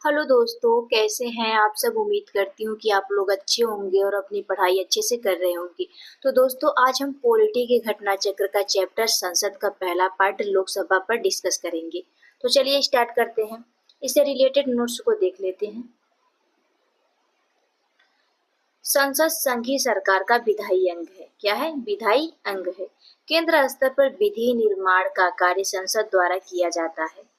Hello दोस्तों, कैसे हैं आप सब। उम्मीद करती हूँ कि आप लोग अच्छे होंगे और अपनी पढ़ाई अच्छे से कर रहे होंगे। तो दोस्तों, आज हम पॉलिटी के घटना चक्र का चैप्टर संसद का पहला पार्ट लोकसभा पर डिस्कस करेंगे। तो चलिए स्टार्ट करते हैं। इससे रिलेटेड नोट्स को देख लेते हैं। संसद संघीय सरकार का विधायी अंग है। क्या है? विधायी अंग है। केंद्र स्तर पर विधि निर्माण का कार्य संसद द्वारा किया जाता है।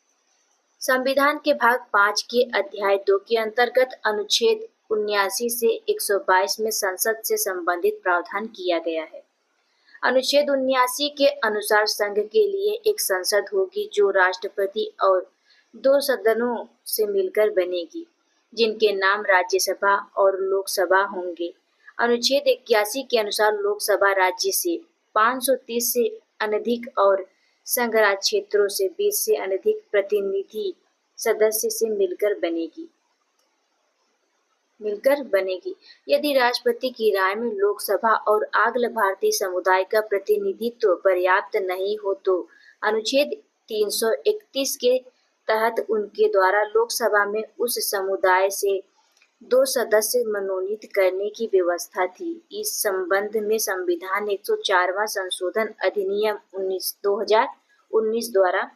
संविधान के भाग 5 के अध्याय 2 के अंतर्गत अनुच्छेद 79 से 122 में संसद से संबंधित प्रावधान किया गया है। अनुच्छेद 79 के अनुसार संघ के लिए एक संसद होगी जो राष्ट्रपति और दो सदनों से मिलकर बनेगी, जिनके नाम राज्यसभा और लोकसभा होंगे। अनुच्छेद 81 के अनुसार लोकसभा राज्य से 530 से अनधिक और संघ राज्य क्षेत्रों से 20 से अनधिक प्रतिनिधि सदस्य से मिलकर बनेगी। यदि राष्ट्रपति की राय में लोकसभा और अखिल भारतीय समुदाय का प्रतिनिधित्व पर्याप्त नहीं हो तो अनुच्छेद 331 के तहत उनके द्वारा लोकसभा में उस समुदाय से 2 सदस्य मनोनीत करने की व्यवस्था थी। इस संबंध में संविधान 104वां संशोधन अधिनियम 2019 द्वारा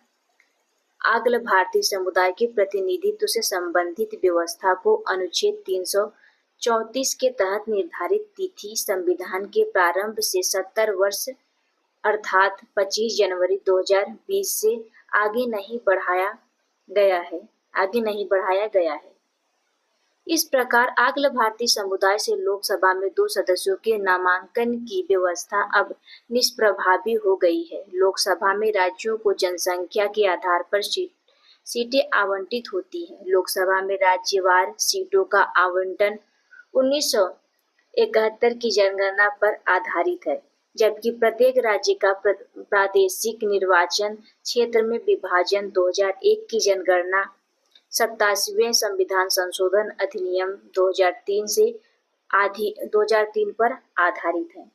अखिल भारतीय समुदाय के प्रतिनिधित्व से संबंधित व्यवस्था को अनुच्छेद 334 के तहत निर्धारित तिथि संविधान के प्रारंभ से 70 वर्ष अर्थात 25 जनवरी 2020 से आगे नहीं बढ़ाया गया है। इस प्रकार अखिल भारतीय समुदाय से लोकसभा में 2 सदस्यों के नामांकन की व्यवस्था अब निष्प्रभावी हो गई है। लोकसभा में राज्यों को जनसंख्या के आधार पर सीटें आवंटित होती हैं। लोकसभा में राज्यवार सीटों का आवंटन 1971 की जनगणना पर आधारित है, जबकि प्रत्येक राज्य का प्रादेशिक निर्वाचन क्षेत्र में विभाजन 2001 की जनगणना 87वें संविधान संशोधन अधिनियम 2003 पर आधारित है।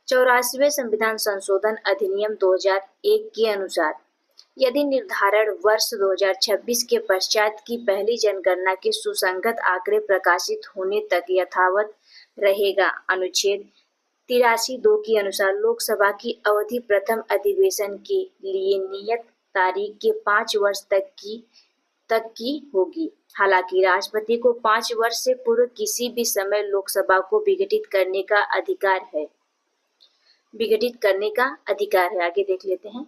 84वें संविधान संशोधन अधिनियम 2001 के अनुसार यदि निर्धारण वर्ष 2026 के पश्चात की पहली जनगणना के सुसंगत आंकड़े प्रकाशित होने तक यथावत रहेगा। अनुच्छेद 83(2) के अनुसार लोकसभा की अवधि प्रथम अधिवेशन के लिए नियत तारीख के 5 वर्ष तक की होगी। हालांकि राष्ट्रपति को 5 वर्ष से पूर्व किसी भी समय लोकसभा को विघटित करने का अधिकार है। आगे देख लेते हैं।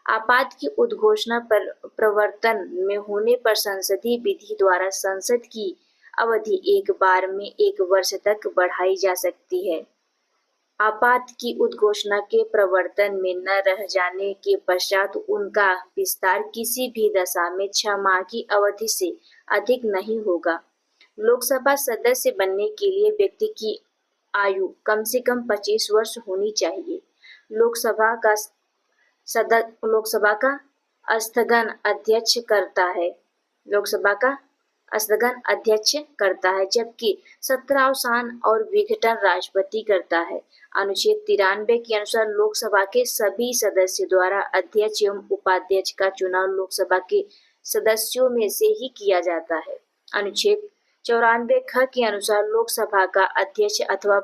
आपात की उद्घोषणा पर प्रवर्तन में होने पर संसदीय विधि द्वारा संसद की अवधि एक बार में 1 वर्ष तक बढ़ाई जा सकती है। आपात की उद्घोषणा के प्रवर्तन में न रह जाने के पश्चात उनका विस्तार किसी भी दशा में 6 माह की अवधि से अधिक नहीं होगा। लोकसभा सदस्य बनने के लिए व्यक्ति की आयु कम से कम 25 वर्ष होनी चाहिए। लोकसभा का स्थगन अध्यक्ष करता है, जबकि सत्रावसान और विघटन राष्ट्रपति करता है। अनुच्छेद 93 के अनुसार लोकसभा के सभी सदस्यों द्वारा अध्यक्ष एवं उपाध्यक्ष का चुनाव लोकसभा के सदस्यों में से ही किया जाता है। अनुच्छेद 94 ख के अनुसार लोकसभा का अध्यक्ष अथवा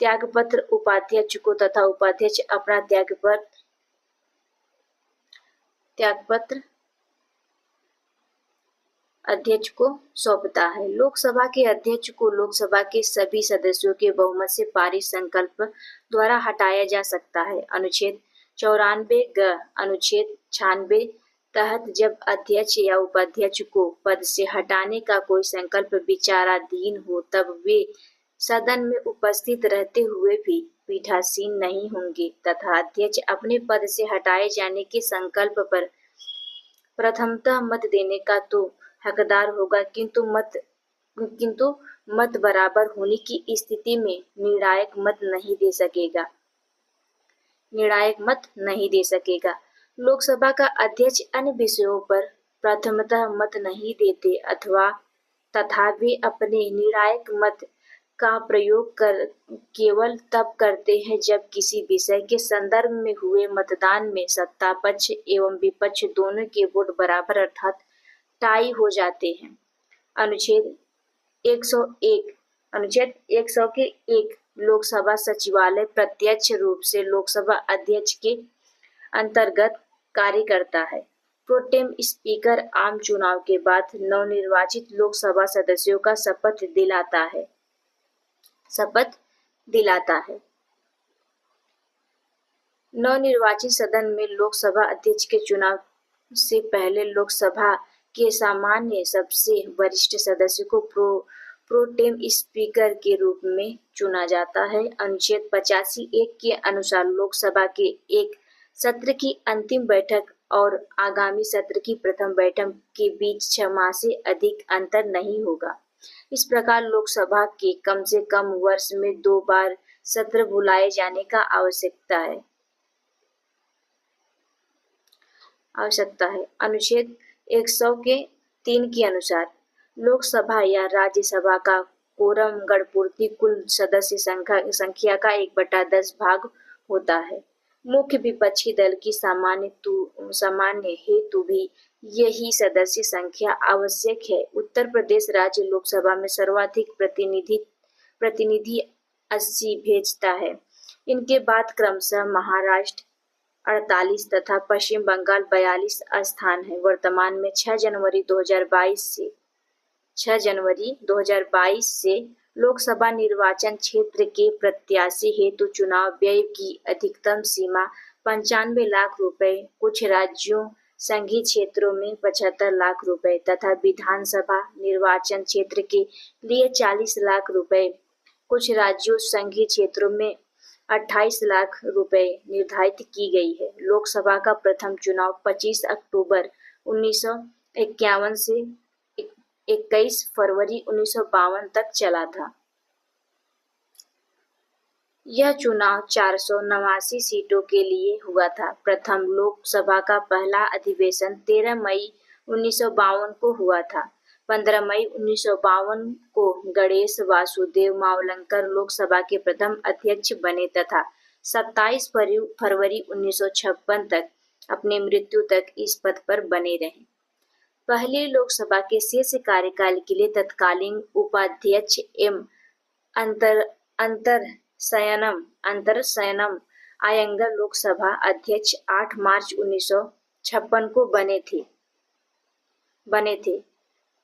त्यागपत्र उपाध्यक्ष को तथा उपाध्यक्ष अपना त्यागपत्र अध्यक्ष को सौंपता है। लोकसभा के अध्यक्ष को लोकसभा के सभी सदस्यों के बहुमत से पारित संकल्प द्वारा हटाया जा सकता है। अनुच्छेद 94 ग अनुच्छेद 96 तहत जब अध्यक्ष या उपाध्यक्ष को पद से हटाने का कोई संकल्प विचाराधीन हो तब वे सदन में उपस्थित रहते हुए भी पीठासीन नहीं होंगे तथा अध्यक्ष अपने पद से हटाए जाने के संकल्प पर प्रथमतः मत देने का तो हकदार होगा, किंतु मत बराबर होने की स्थिति में निर्णायक मत नहीं दे सकेगा। लोकसभा का अध्यक्ष अन्य विषयों पर प्रथमतः मत नहीं देते तथा वे अपने निर्णायक मत का प्रयोग केवल तब करते हैं जब किसी विषय के संदर्भ में हुए मतदान में सत्ता पक्ष एवं विपक्ष दोनों के वोट बराबर अर्थात टाई हो जाते हैं। अनुच्छेद 101 अनुच्छेद 100 के 1 लोकसभा सचिवालय प्रत्यक्ष रूप से लोकसभा अध्यक्ष के अंतर्गत कार्य करता है। प्रोटेम स्पीकर आम चुनाव के बाद नवनिर्वाचित लोकसभा सदस्यों का शपथ दिलाता है। नवनिर्वाचित सदन में लोकसभा अध्यक्ष के चुनाव से पहले लोकसभा के सामान्य सबसे वरिष्ठ सदस्य को प्रोटेम स्पीकर के रूप में चुना जाता है। अनुच्छेद 85(1) के अनुसार लोकसभा के एक सत्र की अंतिम बैठक और आगामी सत्र की प्रथम बैठक के बीच 6 माह से अधिक अंतर नहीं होगा। इस प्रकार लोकसभा के कम से कम वर्ष में 2 बार सत्र बुलाए जाने का आवश्यकता है। अनुच्छेद 100 के 3 के अनुसार लोकसभा या राज्यसभा का कोरम गणपूर्ति कुल सदस्य संख्या का 1/10 भाग होता है। मुख्य विपक्षी दल की सामान्य हेतु भी यही सदस्य संख्या आवश्यक है। उत्तर प्रदेश राज्य लोकसभा में सर्वाधिक प्रतिनिधि 80 भेजता है। इनके बाद क्रमशः महाराष्ट्र 48 तथा पश्चिम बंगाल 42 स्थान है। वर्तमान में 6 जनवरी 2022 से लोकसभा निर्वाचन क्षेत्र के प्रत्याशी हेतु चुनाव व्यय की अधिकतम सीमा 95 लाख रुपए, कुछ राज्यों संघीय क्षेत्रों में 75 लाख रुपए तथा विधानसभा निर्वाचन क्षेत्र के लिए 40 लाख रुपए, कुछ राज्यों संघीय क्षेत्रों में 28 लाख रुपए निर्धारित की गई है। लोकसभा का प्रथम चुनाव 25 अक्टूबर 1951 से 21 फरवरी 1952 तक चला था। यह चुनाव 489 सीटों के लिए हुआ था। प्रथम लोकसभा का पहला अधिवेशन 13 मई 1952 को हुआ था। 15 मई 1952 को गणेश वासुदेव मावलंकर लोकसभा के प्रथम अध्यक्ष बने तथा 27 फरवरी 1956 तक अपनी मृत्यु तक इस पद पर बने रहे। पहली लोकसभा के शेष कार्यकाल के लिए तत्कालीन उपाध्यक्ष एवं अंतरशयनम आयंगर लोकसभा अध्यक्ष 8 मार्च 1956 को बने थे,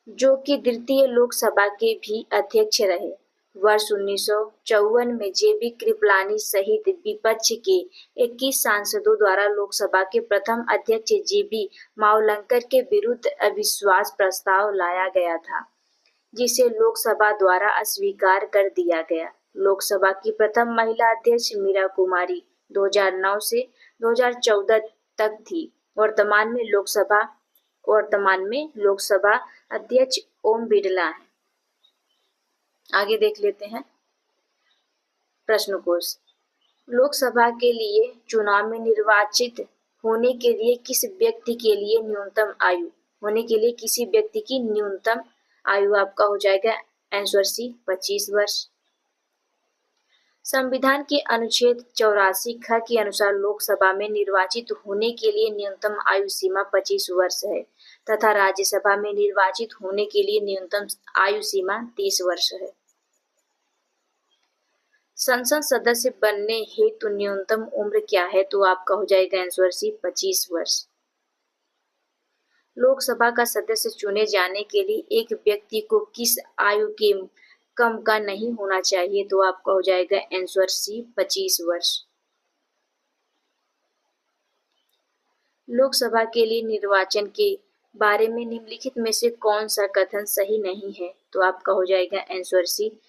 जो कि द्वितीय लोकसभा के भी अध्यक्ष रहे। वर्ष 1954 में जेबी कृपलानी सहित विपक्ष के 21 सांसदों द्वारा लोकसभा के प्रथम अध्यक्ष जीबी मावलंकर के विरुद्ध अविश्वास प्रस्ताव लाया गया था, जिसे लोकसभा द्वारा अस्वीकार कर दिया गया। लोकसभा की प्रथम महिला अध्यक्ष मीरा कुमारी 2009 से 2014 तक थी। वर्तमान में लोकसभा अध्यक्ष ओम बिरला है। आगे देख लेते हैं प्रश्न कोश। लोकसभा के लिए चुनाव में निर्वाचित होने के लिए किसी व्यक्ति की न्यूनतम आयु आपका हो जाएगा आंसर सी 25 वर्ष। संविधान के अनुच्छेद 84 ख के अनुसार लोकसभा में निर्वाचित होने के लिए न्यूनतम आयु सीमा 25 वर्ष है तथा राज्यसभा में निर्वाचित होने के लिए न्यूनतम आयु सीमा 30 वर्ष है। संसद सदस्य बनने हेतु न्यूनतम उम्र क्या है? तो आपका हो जाएगा आंसर सी 25 वर्ष। लोकसभा का सदस्य चुने जाने के लिए एक व्यक्ति को किस आयु के कम का नहीं होना चाहिए? तो आपका हो जाएगा आंसर सी 25 वर्ष। लोकसभा के लिए निर्वाचन के बारे में निम्नलिखित में से कौन सा कथन सही नहीं है? तो आपका हो जाएगा आंसर सी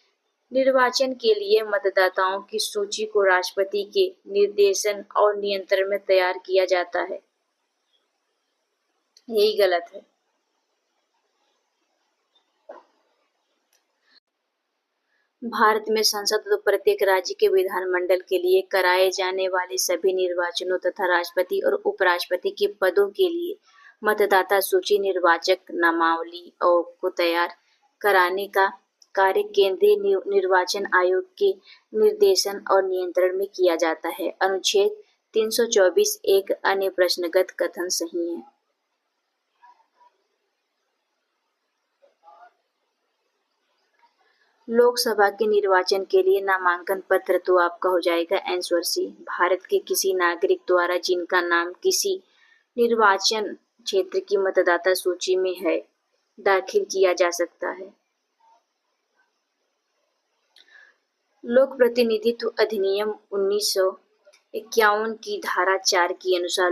निर्वाचन के लिए मतदाताओं की सूची को राष्ट्रपति के निर्देशन और नियंत्रण में तैयार किया जाता है। यही गलत है। भारत में संसद तो प्रत्येक राज्य के विधानमंडल के लिए कराए जाने वाले सभी निर्वाचनों तथा राष्ट्रपति और उपराष्ट्रपति के पदों के लिए मतदाता सूची निर्वाचक नामावली को तैयार कराने का कार्य केंद्रीय निर्वाचन आयोग के निर्देशन और नियंत्रण में किया जाता है। अनुच्छेद 324 एक अन्य प्रश्नगत कथन सही है। लोकसभा के निर्वाचन के लिए नामांकन पत्र तो आपका हो जाएगा आंसर सी। भारत के किसी नागरिक द्वारा जिनका नाम किसी निर्वाचन क्षेत्र की मतदाता सूची में है दाखिल किया जा सकता है। लोक प्रतिनिधित्व अधिनियम 1951 की धारा 4 के अनुसार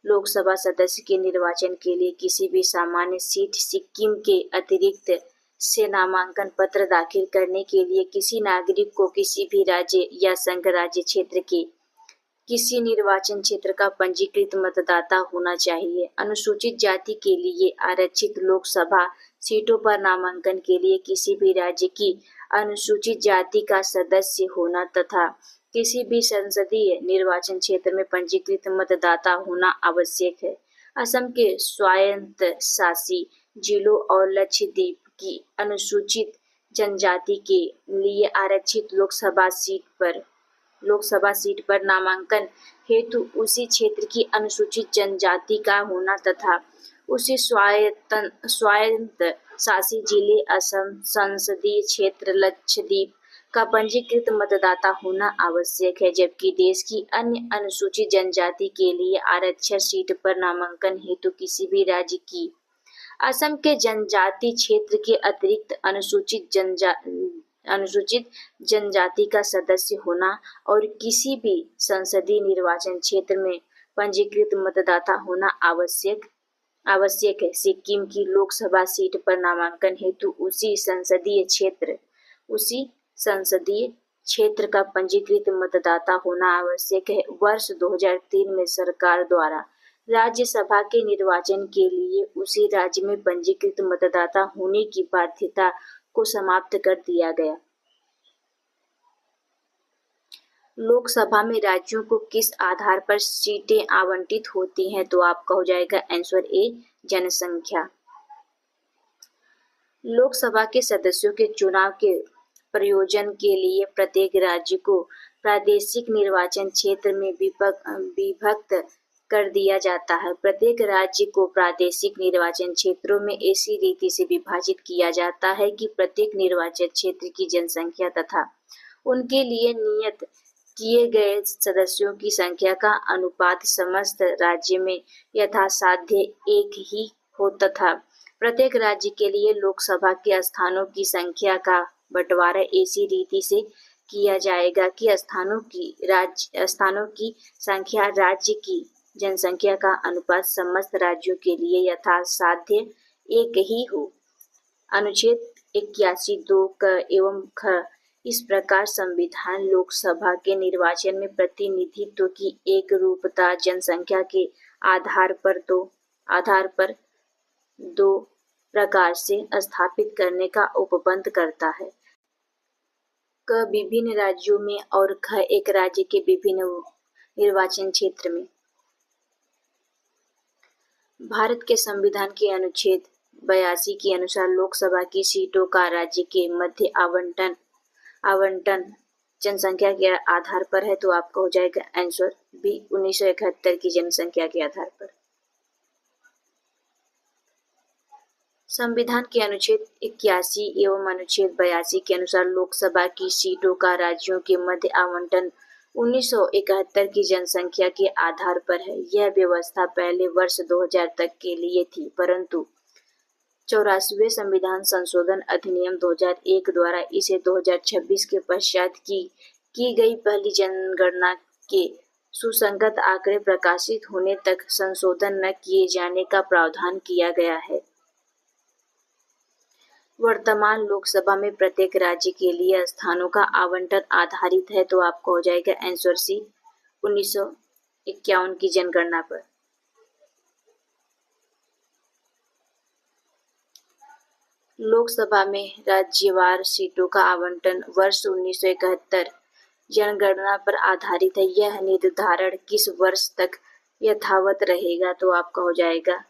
लोकसभा सदस्य के निर्वाचन के लिए किसी भी सामान्य सीट सिक्किम के अतिरिक्त से नामांकन पत्र दाखिल करने के लिए किसी नागरिक को किसी भी राज्य या संघ राज्य क्षेत्र के किसी निर्वाचन क्षेत्र का पंजीकृत मतदाता होना चाहिए। अनुसूचित जाति के लिए आरक्षित लोकसभा सीटों पर नामांकन के लिए किसी भी राज्य की अनुसूचित जाति का सदस्य होना तथा किसी भी संसदीय निर्वाचन क्षेत्र में पंजीकृत मतदाता होना आवश्यक है। असम के स्वायत्त शासी जिलों और लक्षद्वीप की अनुसूचित जनजाति के लिए आरक्षित लोकसभा सीट पर नामांकन हेतु उसी क्षेत्र की अनुसूचित जनजाति का होना तथा उसी स्वायत्त शासी जिले असम संसदीय क्षेत्र लक्षद्वीप का पंजीकृत मतदाता होना आवश्यक है, जबकि देश की अन्य अनुसूचित जनजाति के लिए आरक्षण सीट पर नामांकन हेतु किसी भी राज्य की असम के जनजाति क्षेत्र के अतिरिक्त अनुसूचित जनजाति का सदस्य होना और किसी भी संसदीय निर्वाचन क्षेत्र में पंजीकृत मतदाता होना आवश्यक है। सिक्किम की लोकसभा सीट पर नामांकन हेतु उसी संसदीय क्षेत्र का पंजीकृत मतदाता होना आवश्यक है। वर्ष 2003 में सरकार द्वारा राज्यसभा के निर्वाचन के लिए उसी राज्य में पंजीकृत मतदाता होने की बाध्यता को समाप्त कर दिया गया। लोकसभा में राज्यों को किस आधार पर सीटें आवंटित होती हैं तो आपका हो जाएगा आंसर ए जनसंख्या। लोकसभा के सदस्यों के चुनाव के प्रयोजन के लिए प्रत्येक राज्य को प्रादेशिक निर्वाचन क्षेत्र में विभक्त कर दिया जाता है। प्रत्येक राज्य को प्रादेशिक निर्वाचन क्षेत्रों में ऐसी रीति से विभाजित किया जाता है कि प्रत्येक निर्वाचन क्षेत्र की जनसंख्या तथा उनके लिए नियत किए गए सदस्यों की संख्या का अनुपात समस्त राज्य में यथासाध्य एक ही हो तथा प्रत्येक राज्य के लिए लोकसभा के स्थानों की संख्या का बंटवारा ऐसी रीति से किया जाएगा कि स्थानों की संख्या राज्य की जनसंख्या का अनुपात समस्त राज्यों के लिए यथासाध्य एक ही हो। अनुच्छेद 81 2 क एवं ख इस प्रकार संविधान लोकसभा के निर्वाचन में प्रतिनिधित्व की एक रूपता जनसंख्या के आधार पर दो प्रकार से स्थापित करने का उपबंध करता है। क विभिन्न राज्यों में और ख एक राज्य के विभिन्न निर्वाचन क्षेत्र में। भारत के संविधान के अनुच्छेद 82 के अनुसार लोकसभा की सीटों का राज्य के मध्य आवंटन जनसंख्या के आधार पर है तो आपका हो जाएगा आंसर बी 1971 की जनसंख्या के आधार पर। संविधान के अनुच्छेद 81 एवं अनुच्छेद 82 के अनुसार लोकसभा की सीटों का राज्यों के मध्य आवंटन 1971 की जनसंख्या के आधार पर है। यह व्यवस्था पहले वर्ष 2000 तक के लिए थी, परंतु 84वें संविधान संशोधन अधिनियम 2001 द्वारा इसे 2026 के पश्चात की गई पहली जनगणना के सुसंगत आंकड़े प्रकाशित होने तक संशोधन न किए जाने का प्रावधान किया गया है। वर्तमान लोकसभा में प्रत्येक राज्य के लिए स्थानों का आवंटन आधारित है तो आपको हो जाएगा आंसर सी 1951 की जनगणना पर। लोकसभा में राज्यवार सीटों का आवंटन वर्ष 1971 जनगणना पर आधारित है। यह निर्धारण किस वर्ष तक यथावत रहेगा तो आपका हो जाएगा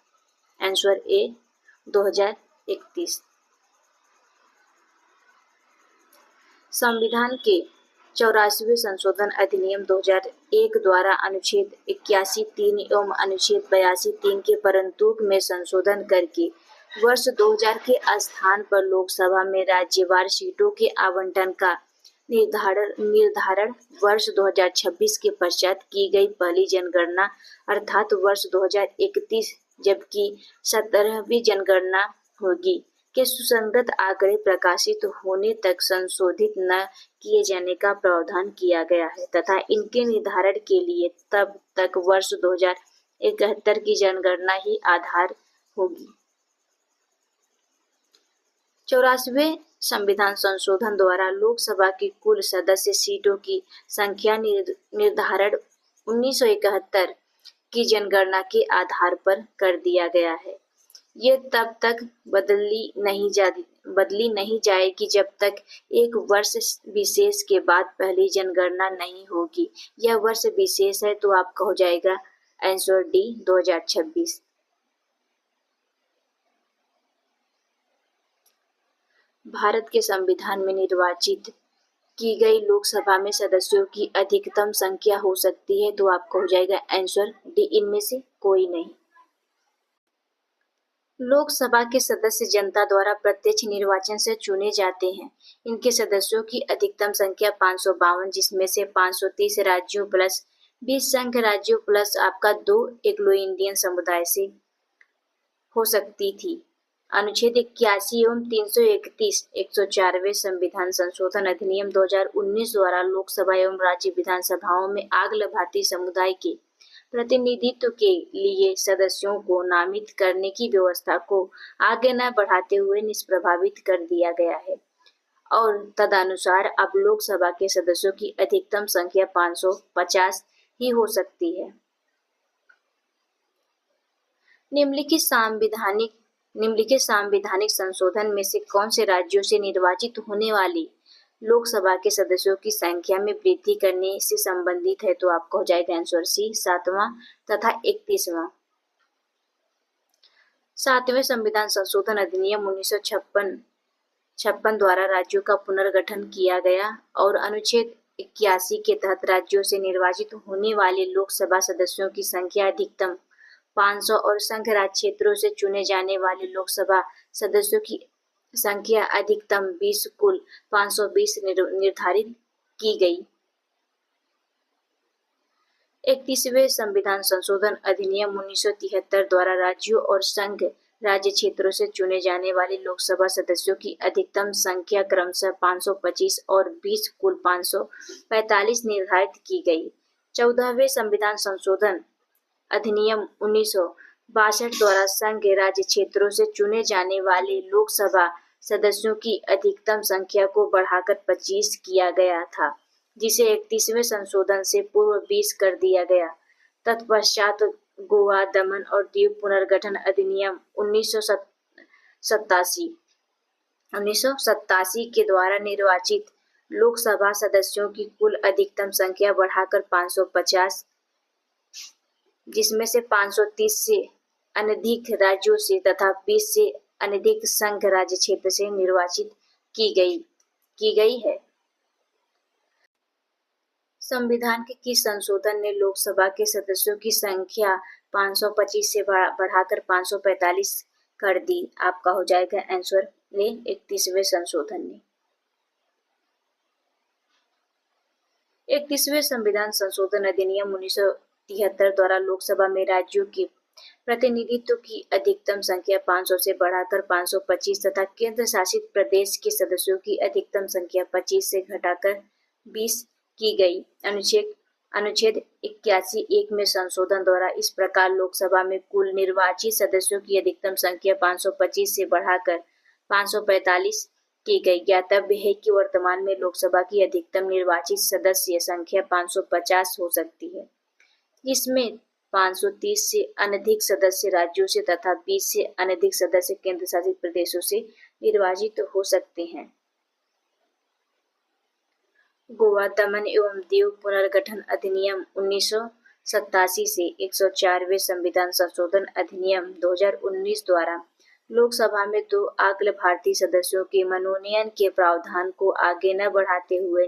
आंसर ए 2031। संविधान के 84वें संशोधन अधिनियम 2001 द्वारा अनुच्छेद 81(3) एवं अनुच्छेद 82(3) के परंतुक में संशोधन करके वर्ष 2000 के स्थान पर लोकसभा में राज्यवार सीटों के आवंटन का निर्धारण वर्ष 2026 के पश्चात की गई पहली जनगणना अर्थात वर्ष 2031 जबकि 17वीं जनगणना होगी के सुसंगत आंकड़े प्रकाशित होने तक संशोधित न किए जाने का प्रावधान किया गया है तथा इनके निर्धारण के लिए तब तक वर्ष 2071 की जनगणना ही आधार होगी। 84वें संविधान संशोधन द्वारा लोकसभा की कुल सदस्य सीटों की संख्या निर्धारण 1971 की जनगणना के आधार पर कर दिया गया है। ये तब तक बदली नहीं जाएगी जब तक एक वर्ष विशेष के बाद पहली जनगणना नहीं होगी। यह वर्ष विशेष है तो आपका हो जाएगा आंसर डी 2026। भारत के संविधान में निर्वाचित की गई लोकसभा में सदस्यों की अधिकतम संख्या हो सकती है तो आपका हो जाएगा आंसर डी इनमें से कोई नहीं। लोकसभा के सदस्य जनता द्वारा प्रत्यक्ष निर्वाचन से चुने जाते हैं। इनके सदस्यों की अधिकतम संख्या 552 जिसमें से 530 राज्यों प्लस 20 संघ राज्यों प्लस आपका 2 एंग्लो इंडियन समुदाय से हो सकती थी। अनुच्छेद 81 एवं 331 104वें संविधान संशोधन अधिनियम 2019 द्वारा लोकसभा एवं राज्य विधानसभाओं में आंग्ल भारतीय समुदाय के प्रतिनिधित्व के लिए सदस्यों को नामित करने की व्यवस्था को आगे न बढ़ाते हुए निष्प्रभावित कर दिया गया है और तदनुसार अब लोकसभा के सदस्यों की अधिकतम संख्या 550 ही हो सकती है। निम्नलिखित सांविधानिक संशोधन में से कौन से राज्यों से निर्वाचित होने वाली लोकसभा के सदस्यों की संख्या में वृद्धि करने से संबंधित है तो आपको हो जाएगा आंसर सी 7वां तथा 31वां। 7वें संविधान संशोधन अधिनियम 1956 द्वारा राज्यों का पुनर्गठन किया गया और अनुच्छेद 81 के तहत राज्यों से निर्वाचित होने वाले लोकसभा सदस्यों की संख्या अधिकतम 500 और संघ राज्य क्षेत्रों से चुने जाने वाले लोकसभा सदस्यों की संख्या अधिकतम 20 कुल 520 निर्धारित की गई। 31वें संविधान संशोधन अधिनियम 1973 द्वारा राज्यों और संघ राज्य क्षेत्रों से चुने जाने वाले लोकसभा सदस्यों की अधिकतम संख्या क्रमशः 525 और 20 कुल 545 निर्धारित की गई। 14वें संविधान संशोधन अधिनियम 1962 द्वारा संघ राज्य क्षेत्रों से चुने जाने वाले लोकसभा सदस्यों की अधिकतम संख्या को बढ़ाकर 25 किया गया था जिसे 31वें संशोधन से पूर्व 20 कर दिया गया। तत्पश्चात गोवा दमन और दीव पुनर्गठन अधिनियम 1987 के द्वारा निर्वाचित लोकसभा सदस्यों की कुल अधिकतम संख्या बढ़ाकर 550 जिसमें से 530 से अनधिक राज्यों से तथा 20 से अनधिक संघ राज्य क्षेत्र से निर्वाचित की गई है। संविधान के किस संशोधन ने लोकसभा के सदस्यों की संख्या 525 से बढ़ाकर 545 कर दी? आपका हो जाएगा आंसर ले 31वें संशोधन ने। 31वें संविधान संशोधन अधिनियम 1973 द्वारा लोकसभा में राज्यों के प्रतिनिधित्व की अधिकतम संख्या 500 से बढ़ाकर 525 तथा केंद्र शासित प्रदेश के सदस्यों की अधिकतम संख्या 25 से घटाकर 20 की गई। अनुच्छेद 81(1) में संशोधन द्वारा इस प्रकार लोकसभा में कुल निर्वाचित सदस्यों की अधिकतम संख्या 525 से बढ़ाकर 545 की गई। ज्ञातव्य है कि वर्तमान में लोकसभा की अधिकतम निर्वाचित सदस्य संख्या 550 हो सकती है जिसमें 530 से अनधिक सदस्य राज्यों से तथा 20 से अनधिक सदस्य केंद्र शासित प्रदेशों से निर्वाचित हो सकते हैं। गोवा दमन एवं दीव पुनर्गठन अधिनियम 1987 से 104वें संविधान संशोधन अधिनियम 2019 द्वारा लोकसभा में 2 आकल भारतीय सदस्यों के मनोनयन के प्रावधान को आगे न बढ़ाते हुए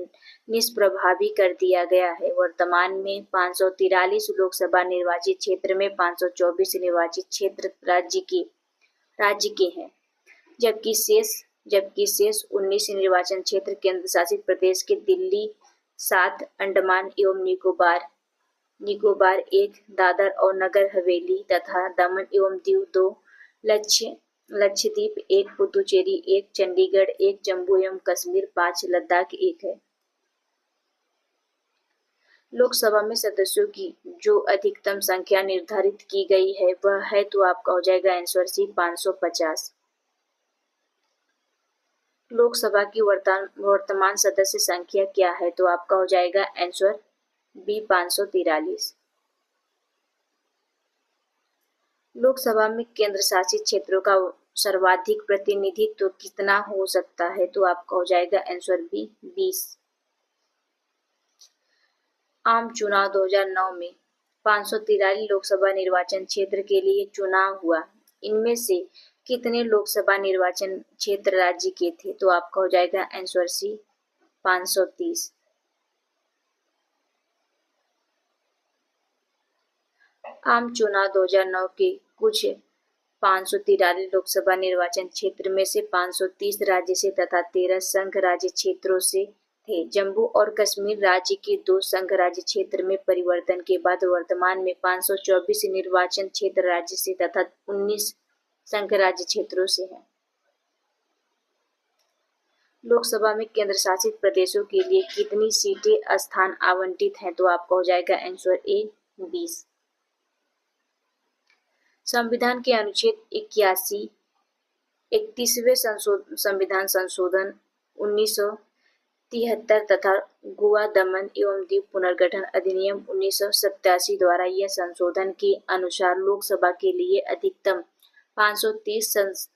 निष्प्रभावी कर दिया गया है। वर्तमान में 543 लोकसभा निर्वाचित क्षेत्र में 524 निर्वाचित क्षेत्र राज्य के हैं, जबकि शेष 19 निर्वाचन क्षेत्र केंद्र शासित प्रदेश के दिल्ली 7, अंडमान एवं निकोबार 1, दादर और नगर हवेली तथा दमन एवं दीव 2, लक्षद्वीप 1, पुदुचेरी 1, चंडीगढ़ 1, जम्मू एवं कश्मीर 5, लद्दाख 1 है। लोकसभा में सदस्यों की जो अधिकतम संख्या निर्धारित की गई है वह है, तो आपका हो जाएगा आंसर सी 550। लोकसभा की वर्तमान सदस्य संख्या क्या है, तो आपका हो जाएगा आंसर बी 543। लोकसभा में केंद्र शासित क्षेत्रों का सर्वाधिक प्रतिनिधित्व कितना हो सकता है, तो आपका हो जाएगा आंसर बी 20। आम चुनाव 2009 में 543 लोकसभा निर्वाचन क्षेत्र के लिए चुनाव हुआ। इनमें से कितने लोकसभा निर्वाचन क्षेत्र राज्य के थे, तो आपका हो जाएगा आंसर सी 530। आम चुनाव 2009 के कुछ 543 लोकसभा निर्वाचन क्षेत्र में से 530 राज्य से तथा 13 संघ राज्य क्षेत्रों से थे। जम्मू और कश्मीर राज्य के 2 संघ राज्य क्षेत्र में परिवर्तन के बाद वर्तमान में 524 निर्वाचन क्षेत्र राज्य से तथा 19 संघ राज्य क्षेत्रों से हैं। लोकसभा में केंद्र शासित प्रदेशों के लिए कितनी सीटें स्थान आवंटित हैं, तो आपका हो जाएगा आंसर ए 20। संविधान के अनुच्छेद 81, 31वें संविधान संशोधन 1973 तथा गोवा दमन एवं दीव पुनर्गठन अधिनियम 1987 द्वारा यह संशोधन के अनुसार लोकसभा के लिए अधिकतम 530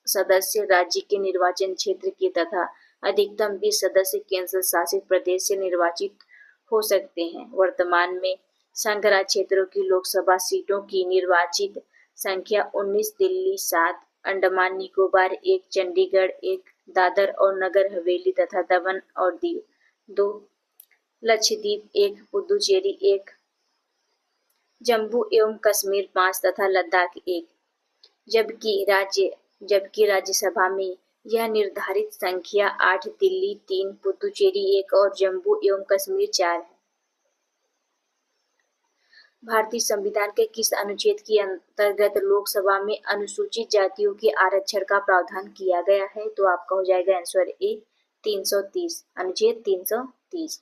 सदस्य राज्य के निर्वाचन क्षेत्र के तथा अधिकतम 20 सदस्य केंद्र शासित प्रदेश से निर्वाचित हो सकते हैं। वर्तमान में संघ राज्य क्षेत्रों की लोकसभा सीटों की निर्वाचित संख्या 19, दिल्ली 7, अंडमान निकोबार 1, चंडीगढ़ 1, दादर और नगर हवेली तथा दमन और दीव 2, लक्षद्वीप 1, पुदुचेरी 1, जम्मू एवं कश्मीर 5 तथा लद्दाख 1, जबकि राज्यसभा में यह निर्धारित संख्या 8, दिल्ली 3, पुदुचेरी 1 और जम्मू एवं कश्मीर 4 है। भारतीय संविधान के किस अनुच्छेद के अंतर्गत लोकसभा में अनुसूचित जातियों के आरक्षण का प्रावधान किया गया है, तो आपका हो जाएगा आंसर ए 330, अनुच्छेद 330।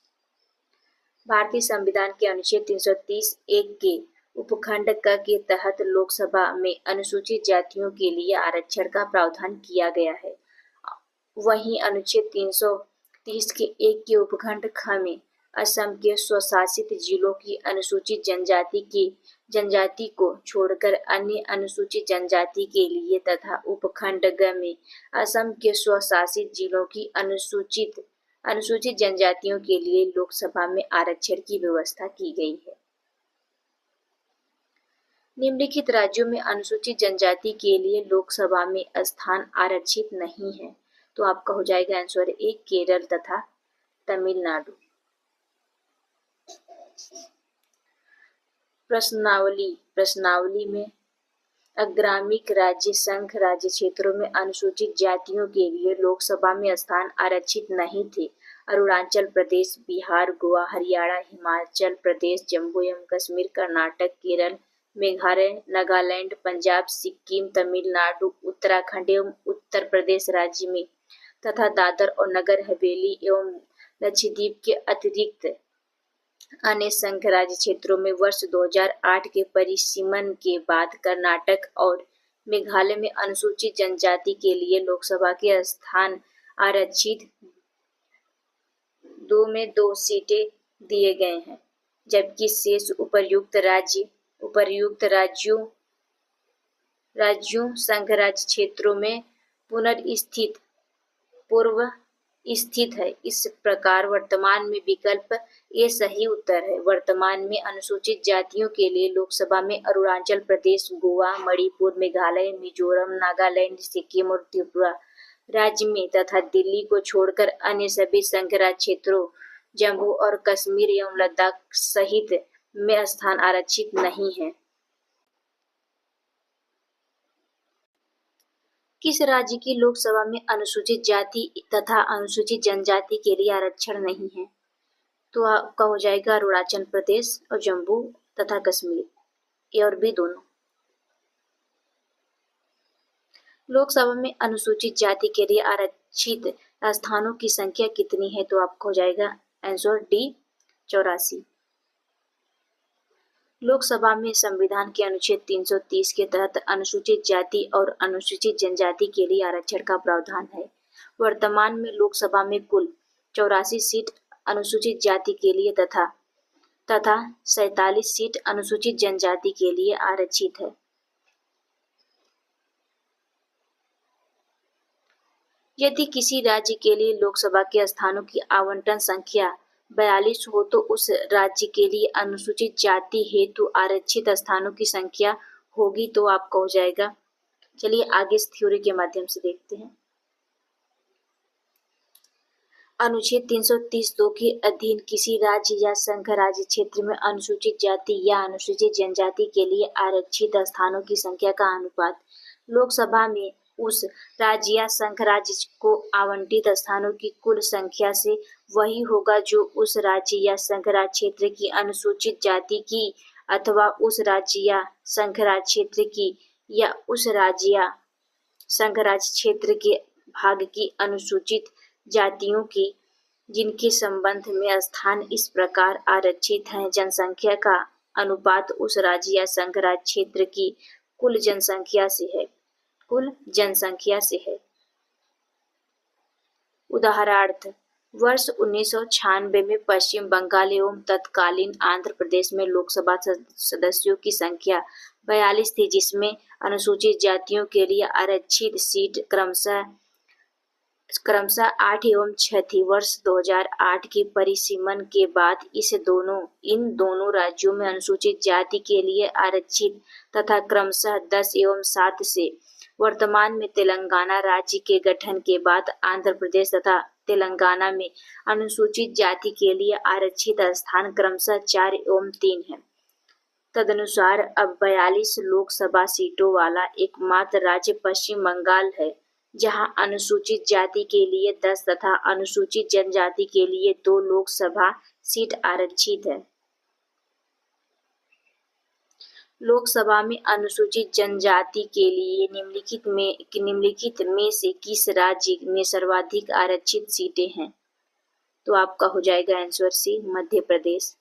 भारतीय संविधान के अनुच्छेद 330(1) के उपखंड क के तहत लोकसभा में अनुसूचित जातियों के लिए आरक्षण का प्रावधान किया गया है। वहीं अनुच्छेद 330 के 1 के उपखंड ख में असम के स्वशासित जिलों की अनुसूचित जनजाति को छोड़कर अन्य अनुसूचित जनजाति के लिए तथा उपखंड ग में असम के स्वशासित जिलों की अनुसूचित जनजातियों के लिए लोकसभा में आरक्षण की व्यवस्था की गई है। निम्नलिखित राज्यों में अनुसूचित जनजाति के लिए लोकसभा में स्थान आरक्षित नहीं है, तो आपका हो जाएगा आंसर ए केरल तथा तमिलनाडु। प्रश्नावली में अग्रामीक राज्य संघ राज्य क्षेत्रों में अनुसूचित जातियों के लिए लोकसभा में स्थान आरक्षित नहीं थे। अरुणाचल प्रदेश, बिहार, गोवा, हरियाणा, हिमाचल प्रदेश, जम्मू एवं कश्मीर, कर्नाटक, केरल, मेघालय, नागालैंड, पंजाब, सिक्किम, तमिलनाडु, उत्तराखंड एवं उत्तर प्रदेश राज्य में तथा दादर और नगर हवेली एवं लक्षद्वीप के अतिरिक्त अन्य संघ राज्य क्षेत्रों में वर्ष 2008 के परिसीमन के बाद कर्नाटक और मेघालय में अनुसूचित जनजाति के लिए लोकसभा के स्थान आरक्षित 2 में 2 सीटें दिए गए हैं, जबकि शेष उपर्युक्त राज्यों संघ राज्य क्षेत्रों में पुनर्स्थित पूर्व स्थित है। इस प्रकार वर्तमान में विकल्प ए सही उत्तर है। वर्तमान में अनुसूचित जातियों के लिए लोकसभा में अरुणाचल प्रदेश, गोवा, मणिपुर, मेघालय, मिजोरम, नागालैंड, सिक्किम और त्रिपुरा राज्य में तथा दिल्ली को छोड़कर अन्य सभी संघ राज्य क्षेत्रों जम्मू और कश्मीर एवं लद्दाख सहित में स्थान आरक्षित नहीं है। किस राज्य की लोकसभा में अनुसूचित जाति तथा अनुसूचित जनजाति के लिए आरक्षण नहीं है? तो आपका हो जाएगा अरुणाचल प्रदेश और जम्मू तथा कश्मीर, ए और बी दोनों। लोकसभा में अनुसूचित जाति के लिए आरक्षित स्थानों की संख्या कितनी है? तो आपको हो जाएगा आंसर डी 84। लोकसभा में संविधान के अनुच्छेद 330 के तहत अनुसूचित जाति और अनुसूचित जनजाति के लिए आरक्षण का प्रावधान है। वर्तमान में लोकसभा में कुल 84 सीट अनुसूचित जाति के लिए तथा 47 सीट अनुसूचित जनजाति के लिए आरक्षित है। यदि किसी राज्य के लिए लोकसभा के स्थानों की आवंटन संख्या 42 हो तो उस राज्य के लिए अनुसूचित जाति हेतु आरक्षित स्थानों की संख्या होगी। तो आपका हो जाएगा, चलिए आगे इस थ्योरी के माध्यम से देखते हैं। अनुच्छेद 330(2) के अधीन किसी राज्य या संघ राज्य क्षेत्र में अनुसूचित जाति या अनुसूचित जनजाति के लिए आरक्षित स्थानों की संख्या का अनुपात लोकसभा में उस राज्य या संघ राज्य को आवंटित स्थानों की कुल संख्या से वही होगा जो उस राज्य या संघ राज्य क्षेत्र की अनुसूचित जाति की अथवा उस राज्य या संघ राज्य क्षेत्र की या उस राज्य या संघ राज्य क्षेत्र के भाग की अनुसूचित जातियों की जिनके संबंध में स्थान इस प्रकार आरक्षित हैं। जनसंख्या का अनुपात उस राज्य या संघ राज्य क्षेत्र की कुल जनसंख्या से है। उदाहरणार्थ, वर्ष 1996 में पश्चिम बंगाल एवं तत्कालीन आंध्र प्रदेश में लोकसभा सदस्यों की संख्या 42 थी, जिसमें अनुसूचित जातियों के लिए आरक्षित सीट क्रमशः 8 एवं 6 थी। वर्ष 2008 के परिसीमन के बाद इन दोनों राज्यों में अनुसूचित जाति के लिए आरक्षित तथा क्रमशः 10 एवं 7 से वर्तमान में तेलंगाना राज्य के गठन के बाद आंध्र प्रदेश तथा तेलंगाना में अनुसूचित जाति के लिए आरक्षित स्थान क्रमशः 4 एवं 3 है। तदनुसार अब 42 लोकसभा सीटों वाला एकमात्र राज्य पश्चिम बंगाल है, जहां अनुसूचित जाति के लिए 10 तथा अनुसूचित जनजाति के लिए 2 लोकसभा सीट आरक्षित है। लोकसभा में अनुसूचित जनजाति के लिए निम्नलिखित में से किस राज्य में सर्वाधिक आरक्षित सीटें हैं? तो आपका हो जाएगा आंसर सी, मध्य प्रदेश।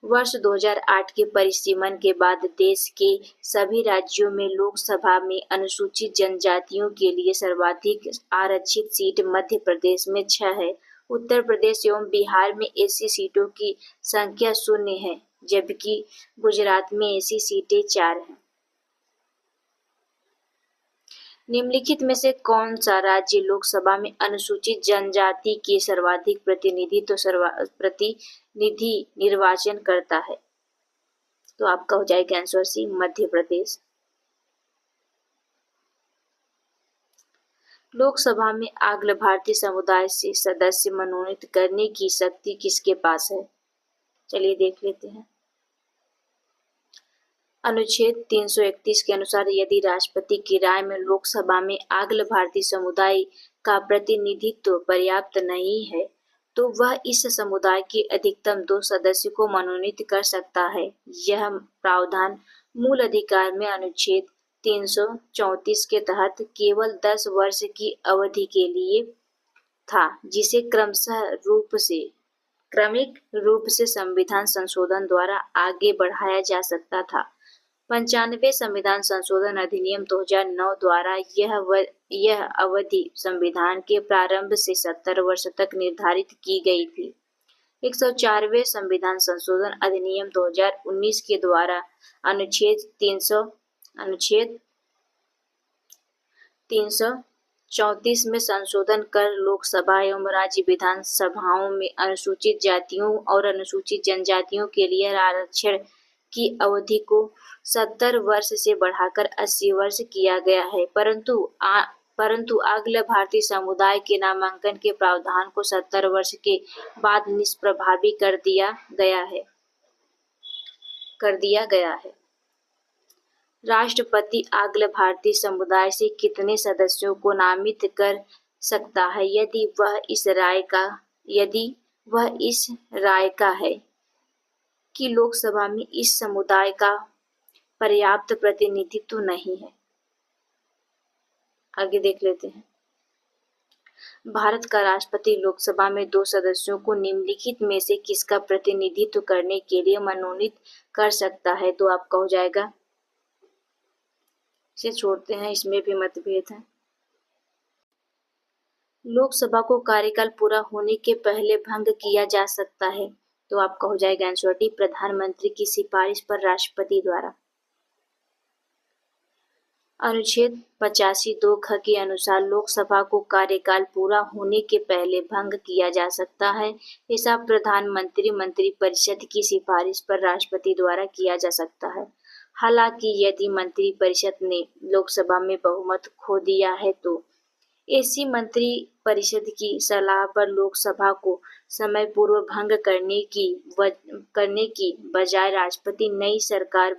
वर्ष 2008 के परिसीमन के बाद देश के सभी राज्यों में लोकसभा में अनुसूचित जनजातियों के लिए सर्वाधिक आरक्षित सीट मध्य प्रदेश में 6 है। उत्तर प्रदेश एवं बिहार में ऐसी सीटों की संख्या 0 है, जबकि गुजरात में ऐसी सीटें 4 हैं। निम्नलिखित में से कौन सा राज्य लोकसभा में अनुसूचित जनजाति के सर्वाधिक प्रतिनिधि निर्वाचन करता है? तो आपका हो जाएगा आंसर सी, मध्य प्रदेश। लोकसभा में आंग्ल भारतीय समुदाय से सदस्य मनोनीत करने की शक्ति किसके पास है? चलिए देख लेते हैं। अनुच्छेद 331 के अनुसार यदि राष्ट्रपति की राय में लोकसभा में आंग्ल भारतीय समुदाय का प्रतिनिधित्व पर्याप्त नहीं है तो वह इस समुदाय के अधिकतम 2 सदस्य को मनोनीत कर सकता है। यह प्रावधान मूल अधिकार में अनुच्छेद 334 के तहत केवल 10 वर्ष की अवधि के लिए था, जिसे क्रमिक रूप से संविधान संशोधन द्वारा आगे बढ़ाया जा सकता था। 95 संविधान संशोधन अधिनियम 2009 द्वारा यह अवधि संविधान के प्रारंभ से 70 वर्ष तक निर्धारित की गई थी। 104वें संविधान संशोधन अधिनियम 2019 के द्वारा अनुच्छेद 300 34 में संशोधन कर लोकसभा एवं राज्य विधानसभाओं में अनुसूचित जातियों और अनुसूचित जनजातियों के लिए आरक्षण की अवधि को 70 वर्ष से बढ़ाकर 80 वर्ष किया गया है, परंतु अगले भारतीय समुदाय के नामांकन के प्रावधान को 70 वर्ष के बाद निष्प्रभावी कर दिया गया है। राष्ट्रपति अगले भारतीय समुदाय से कितने सदस्यों को नामित कर सकता है यदि वह इस राय का है कि लोकसभा में इस समुदाय का पर्याप्त प्रतिनिधित्व नहीं है। आगे देख लेते हैं। भारत का राष्ट्रपति लोकसभा में 2 सदस्यों को निम्नलिखित में से किसका प्रतिनिधित्व करने के लिए मनोनीत कर सकता है? तो आपका हो जाएगा, इसे छोड़ते हैं, इसमें भी मतभेद है। लोकसभा को कार्यकाल पूरा होने के पहले भंग किया जा सकता है, तो आपका हो जाएगा आंसर डी, प्रधानमंत्री की सिफारिश पर राष्ट्रपति द्वारा। अनुच्छेद 85(2) ख के अनुसार लोकसभा को कार्यकाल पूरा होने के पहले भंग किया जा सकता है। ऐसा प्रधानमंत्री मंत्रिपरिषद की सिफारिश पर राष्ट्रपति द्वारा किया जा सकता है। हालांकि यदि मंत्रिपरिषद ने लोकसभा में बहुमत खो दिया है तो ऐसी मंत्रिपरिषद की सलाह पर लोकसभा को समय पूर्व भंग करने की बजाय राष्ट्रपति नई सरकार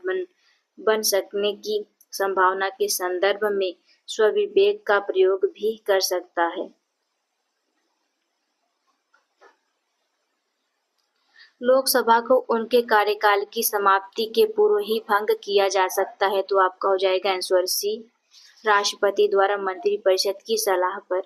बन सकने की संभावना के संदर्भ में स्वविवेक का प्रयोग भी कर सकता है। लोकसभा को उनके कार्यकाल की समाप्ति के पूर्व ही भंग किया जा सकता है, तो आपका हो जाएगा आंसर सी, राष्ट्रपति द्वारा मंत्रिपरिषद की सलाह पर।